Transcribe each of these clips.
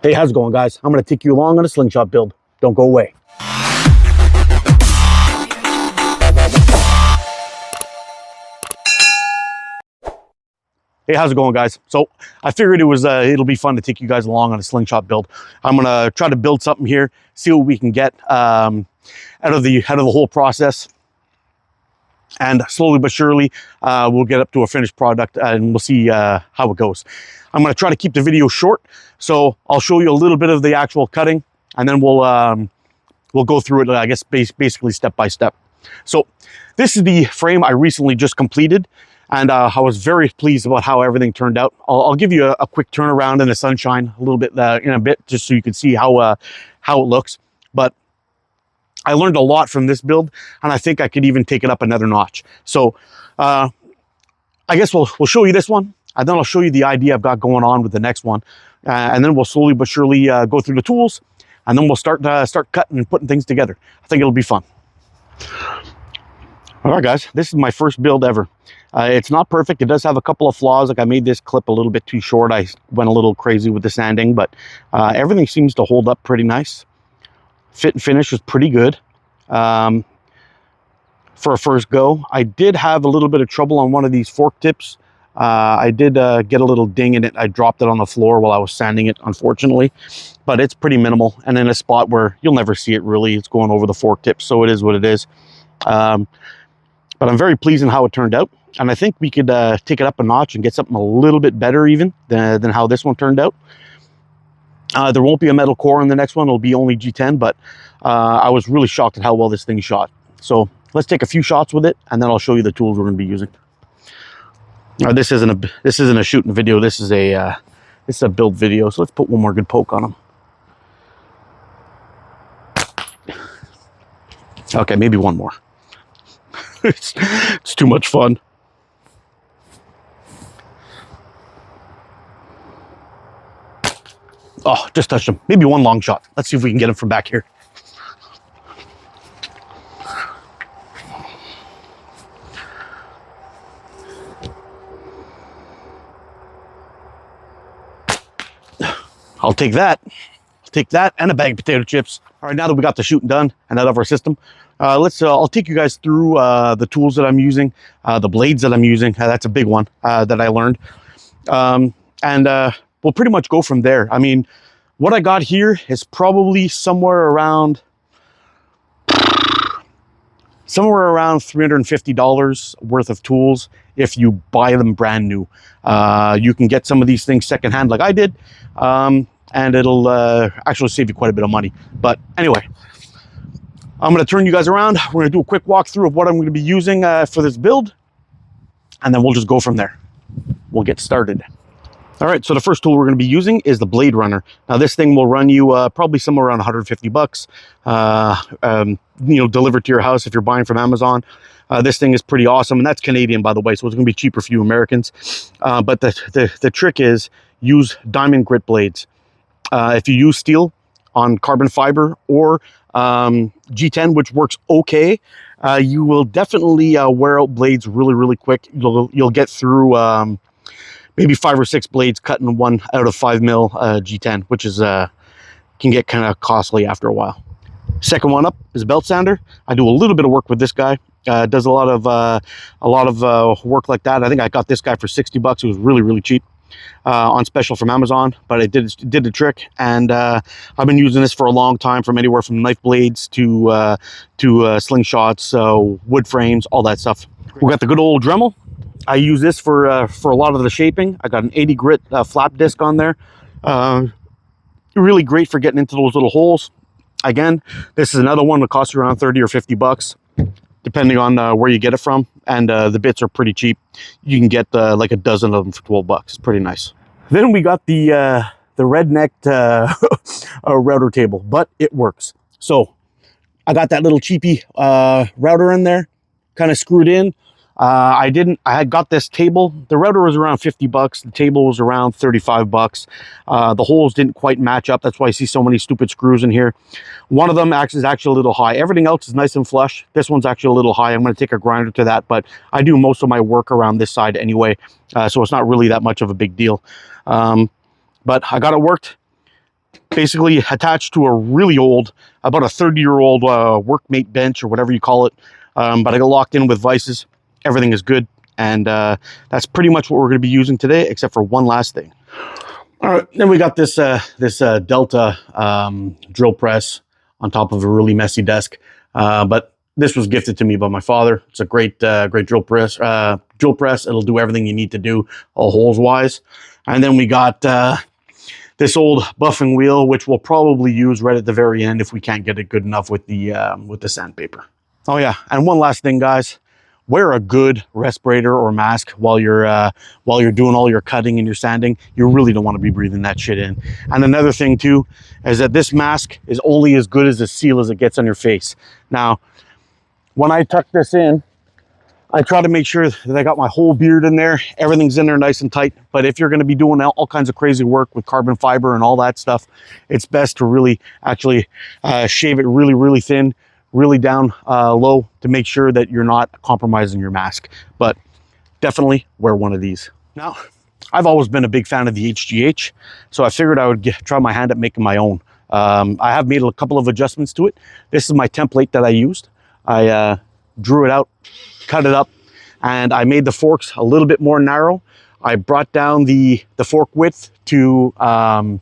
Hey, how's it going, guys? I'm going to take you along on a slingshot build. Don't go away. Hey, how's it going, guys? So I figured it'll be fun to take you guys along on a slingshot build. I'm going to try to build something here, see what we can get out of the whole process. And slowly but surely, we'll get up to a finished product and we'll see how it goes. I'm going to try to keep the video short, so I'll show you a little bit of the actual cutting, and then we'll go through it, I guess, basically step by step. So this is the frame I recently just completed, and I was very pleased about how everything turned out. I'll give you a quick turnaround in the sunshine a little bit in a bit, just so you can see how it looks. But I learned a lot from this build, and I think I could even take it up another notch. So I guess we'll show you this one, and then I'll show you the idea I've got going on with the next one. And then we'll slowly but surely go through the tools, and then we'll start cutting and putting things together. I think it'll be fun. All right, guys, this is my first build ever. It's not perfect. It does have a couple of flaws. Like, I made this clip a little bit too short. I went a little crazy with the sanding, but everything seems to hold up pretty nice. Fit and finish is pretty good for a first go. I did have a little bit of trouble on one of these fork tips. I did get a little ding in it. I dropped it on the floor while I was sanding it, unfortunately, but it's pretty minimal and in a spot where you'll never see it really. It's going over the fork tip, so it is what it is. But I'm very pleased in how it turned out, and I think we could take it up a notch and get something a little bit better even than how this one turned out. There won't be a metal core in the next one. It'll be only G10, but I was really shocked at how well this thing shot. So let's take a few shots with it, and then I'll show you the tools we're going to be using. This isn't a shooting video. This is a build video. So let's put one more good poke on them. Okay, maybe one more. It's too much fun. Oh, just touched him. Maybe one long shot. Let's see if we can get him from back here. I'll take that. I'll take that and a bag of potato chips. All right, now that we got the shooting done and out of our system, I'll take you guys through the tools that I'm using, the blades that I'm using. That's a big one that I learned. We'll pretty much go from there. I mean, what I got here is probably somewhere around $350 worth of tools if you buy them brand new. You can get some of these things secondhand like I did, and it'll actually save you quite a bit of money. But anyway, I'm going to turn you guys around. We're going to do a quick walkthrough of what I'm going to be using for this build, and then we'll just go from there. We'll get started. All right, so the first tool we're going to be using is the Blade Runner. Now, this thing will run you probably somewhere around 150 bucks, delivered to your house if you're buying from Amazon. This thing is pretty awesome, and that's Canadian, by the way, so it's going to be cheaper for you Americans. But the trick is use diamond grit blades. If you use steel on carbon fiber or G10, which works okay, you will definitely wear out blades really, really quick. You'll get through maybe 5 or 6 blades cutting 1 out of 5 mil G10, which is can get kind of costly after a while. Second one up is a belt sander. I do a little bit of work with this guy. Does a lot of work like that. I think I got this guy for 60 bucks. It was really, really cheap on special from Amazon, but it did the trick. And I've been using this for a long time, from anywhere from knife blades to slingshots, wood frames, all that stuff. We got the good old Dremel. I use this for a lot of the shaping. I got an 80 grit flap disc on there. Really great for getting into those little holes. Again, this is another one that costs you around 30 or 50 bucks, depending on where you get it from. And the bits are pretty cheap. You can get like a dozen of them for 12 bucks. It's pretty nice. Then we got the red-necked router table, but it works. So I got that little cheapy router in there, kind of screwed in. I had got this table. The router was around 50 bucks. The table was around 35 bucks. The holes didn't quite match up. That's why I see so many stupid screws in here. One of them is actually a little high. Everything else is nice and flush. This one's actually a little high. I'm going to take a grinder to that, but I do most of my work around this side anyway. So it's not really that much of a big deal. But I got it worked. basically attached to a really old, about a 30-year-old workmate bench or whatever you call it. But I got locked in with vices. Everything is good. And that's pretty much what we're going to be using today, except for one last thing. All right, then we got this Delta drill press on top of a really messy desk. But this was gifted to me by my father. It's a great drill press. It'll do everything you need to do, all holes wise. And then we got this old buffing wheel, which we'll probably use right at the very end if we can't get it good enough with the sandpaper. Oh yeah, and one last thing, guys. Wear a good respirator or mask while you're doing all your cutting and your sanding. You really don't want to be breathing that shit in. And another thing too is that this mask is only as good as the seal as it gets on your face. Now, when I tuck this in, I try to make sure that I got my whole beard in there. Everything's in there nice and tight. But if you're going to be doing all kinds of crazy work with carbon fiber and all that stuff, it's best to really actually shave it really, really thin, really down low, to make sure that you're not compromising your mask. But definitely wear one of these. Now, I've always been a big fan of the HGH, so I figured I would try my hand at making my own. I have made a couple of adjustments to it. This is my template that I used. I drew it out, cut it up, and I made the forks a little bit more narrow. I brought down the fork width to 90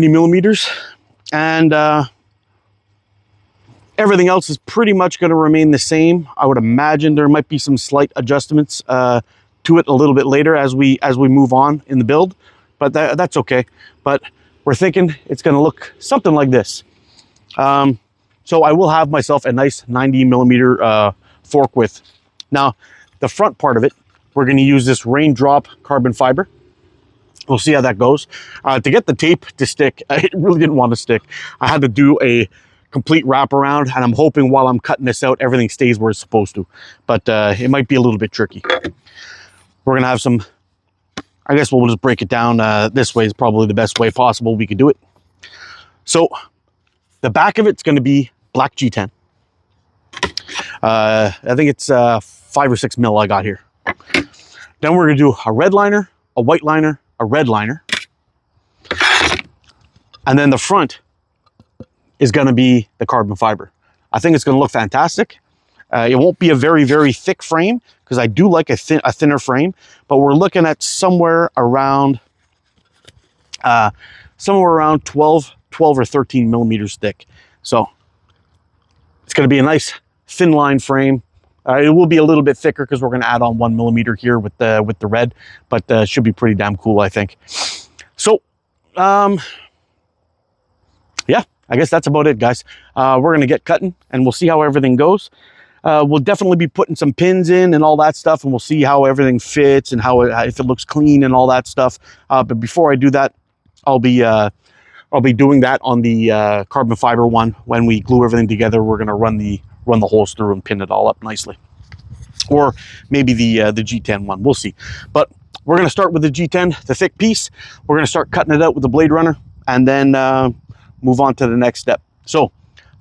millimeters, and everything else is pretty much going to remain the same. I would imagine there might be some slight adjustments to it a little bit later as we move on in the build, but that's okay. But we're thinking it's going to look something like this. So I will have myself a nice 90 millimeter fork width. Now, the front part of it, we're going to use this raindrop carbon fiber. We'll see how that goes. To get the tape to stick, it really didn't want to stick. I had to do a complete wraparound, and I'm hoping while I'm cutting this out, everything stays where it's supposed to. But it might be a little bit tricky. We're going to have some, I guess we'll just break it down. This way is probably the best way possible we could do it. So the back of it's going to be black G10. I think it's 5 or 6 mil I got here. Then we're going to do a red liner, a white liner, a red liner. And then the front is going to be the carbon fiber. I think it's going to look fantastic. It won't be a very, very thick frame because I do like a thinner frame, but we're looking at somewhere around 12 or 13 millimeters thick. So it's going to be a nice thin line frame. It will be a little bit thicker because we're going to add on 1 millimeter here with the red, but should be pretty damn cool, I think. So, yeah, I guess that's about it, guys. We're going to get cutting and we'll see how everything goes. We'll definitely be putting some pins in and all that stuff, and we'll see how everything fits and if it looks clean and all that stuff. But before I do that, I'll be doing that on the carbon fiber one. When we glue everything together, we're going to run the holes through and pin it all up nicely. Or maybe the G10 one, we'll see. But we're going to start with the G10, the thick piece. We're going to start cutting it out with the blade runner, and then move on to the next step. So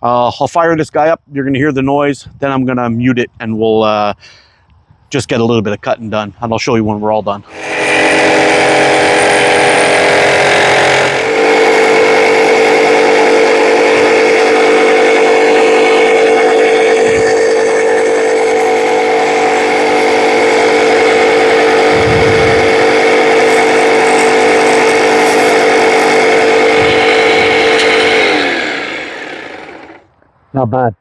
I'll fire this guy up. You're going to hear the noise. Then I'm going to mute it, and we'll just get a little bit of cutting done. And I'll show you when we're all done. Not bad.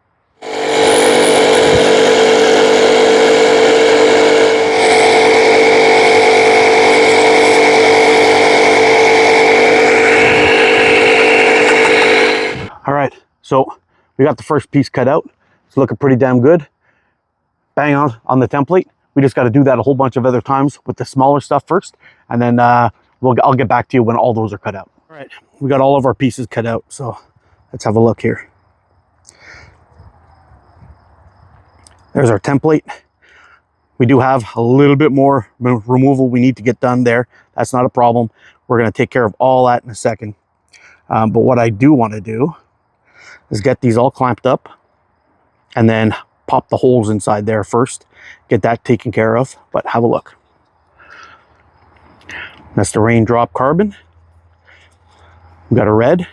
All right, so we got the first piece cut out. It's looking pretty damn good. Bang on the template. We just got to do that a whole bunch of other times with the smaller stuff first, and then I'll get back to you when all those are cut out. All right, we got all of our pieces cut out, so let's have a look here. There's our template. We do have a little bit more removal we need to get done there. That's not a problem. We're going to take care of all that in a second. But what I do want to do is get these all clamped up and then pop the holes inside there first. Get that taken care of. But have a look. That's the raindrop carbon. We got a red.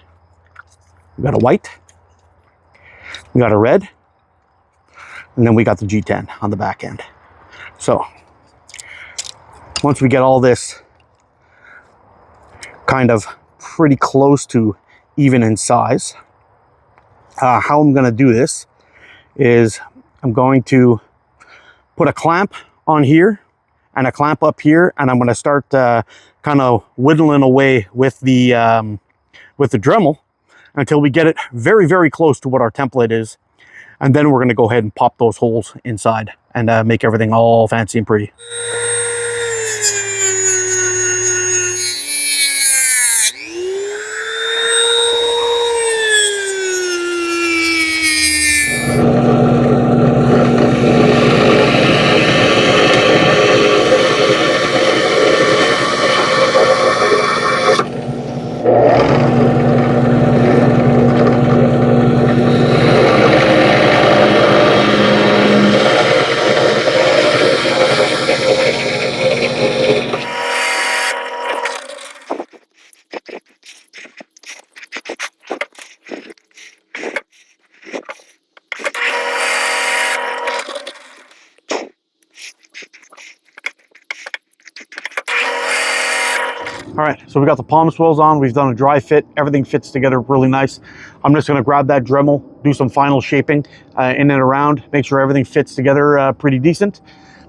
We got a white. We got a red. And then we got the G10 on the back end. So once we get all this kind of pretty close to even in size, how I'm going to do this is I'm going to put a clamp on here and a clamp up here, and I'm going to start kind of whittling away with the Dremel until we get it very, very close to what our template is. And then we're going to go ahead and pop those holes inside and make everything all fancy and pretty. All right, so we got the palm swells on. We've done a dry fit. Everything fits together really nice. I'm just gonna grab that Dremel, do some final shaping in and around, make sure everything fits together pretty decent.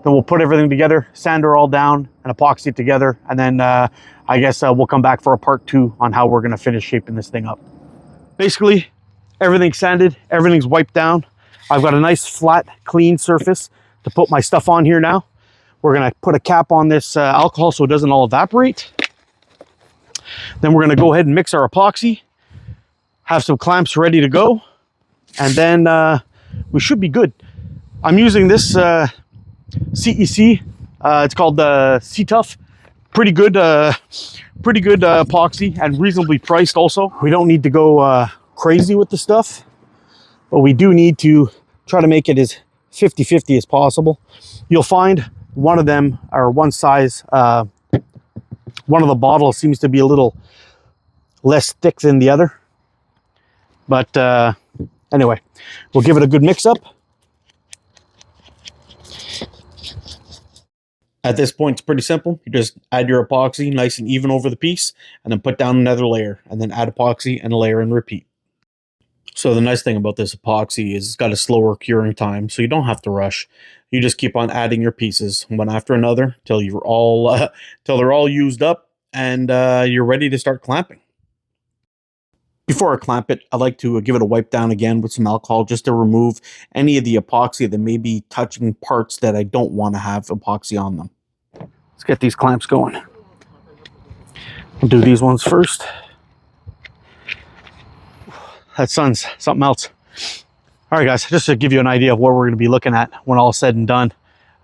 Then we'll put everything together, sand her all down, and epoxy it together. And then I guess we'll come back for a part 2 on how we're gonna finish shaping this thing up. Basically, everything's sanded, everything's wiped down. I've got a nice flat, clean surface to put my stuff on here now. We're gonna put a cap on this alcohol so it doesn't all evaporate. Then we're going to go ahead and mix our epoxy, have some clamps ready to go, and then we should be good. I'm using this CEC. It's called the C-Tough. Pretty good epoxy and reasonably priced also. We don't need to go crazy with the stuff, but we do need to try to make it as 50-50 as possible. You'll find one of them, or one size, one of the bottles seems to be a little less thick than the other. But anyway, we'll give it a good mix up. At this point, it's pretty simple. You just add your epoxy nice and even over the piece, and then put down another layer, and then add epoxy and a layer and repeat. So the nice thing about this epoxy is it's got a slower curing time, so you don't have to rush. You just keep on adding your pieces one after another till you're all till they're all used up and you're ready to start clamping. Before I clamp it, I like to give it a wipe down again with some alcohol just to remove any of the epoxy that may be touching parts that I don't want to have epoxy on them. Let's get these clamps going. I'll do these ones first. That sun's something else. All right, guys, just to give you an idea of what we're going to be looking at when all said and done.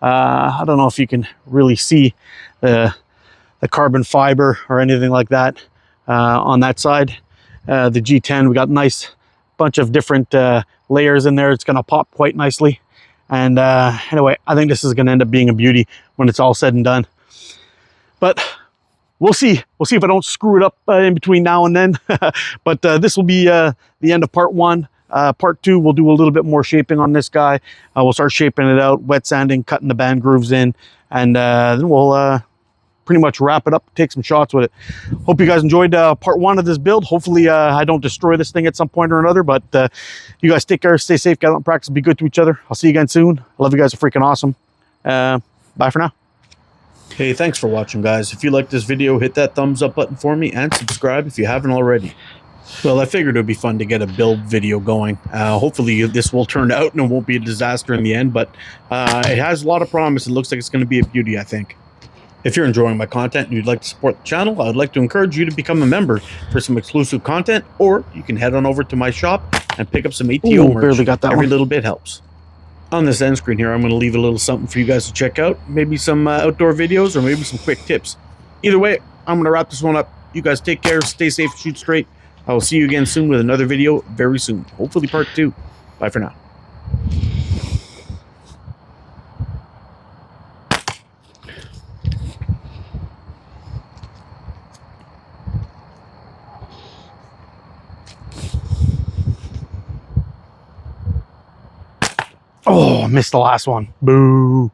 I don't know if you can really see the carbon fiber or anything like that on that side. The G10, we got a nice bunch of different layers in there. It's going to pop quite nicely. And anyway, I think this is going to end up being a beauty when it's all said and done. But we'll see. We'll see if I don't screw it up in between now and then. But this will be the end of part 1. Part 2, we'll do a little bit more shaping on this guy. We'll start shaping it out, wet sanding, cutting the band grooves in, and then we'll pretty much wrap it up, take some shots with it. Hope you guys enjoyed part 1 of this build. Hopefully I don't destroy this thing at some point or another, but you guys take care, stay safe, get out and practice, be good to each other. I'll see you again soon. I love you guys, are freaking awesome. Bye for now. Hey, thanks for watching, guys. If you liked this video, hit that thumbs up button for me and subscribe if you haven't already. Well, I figured it would be fun to get a build video going. Hopefully this will turn out and it won't be a disaster in the end, but it has a lot of promise. It looks like it's going to be a beauty, I think. If you're enjoying my content and you'd like to support the channel, I'd like to encourage you to become a member for some exclusive content, or you can head on over to my shop and pick up some ATO merch. Barely got that Every little bit helps. On this end screen here, I'm going to leave a little something for you guys to check out. Maybe some outdoor videos or maybe some quick tips. Either way, I'm going to wrap this one up. You guys take care, stay safe, shoot straight. I will see you again soon with another video very soon. Hopefully part 2. Bye for now. Oh, I missed the last one. Boo.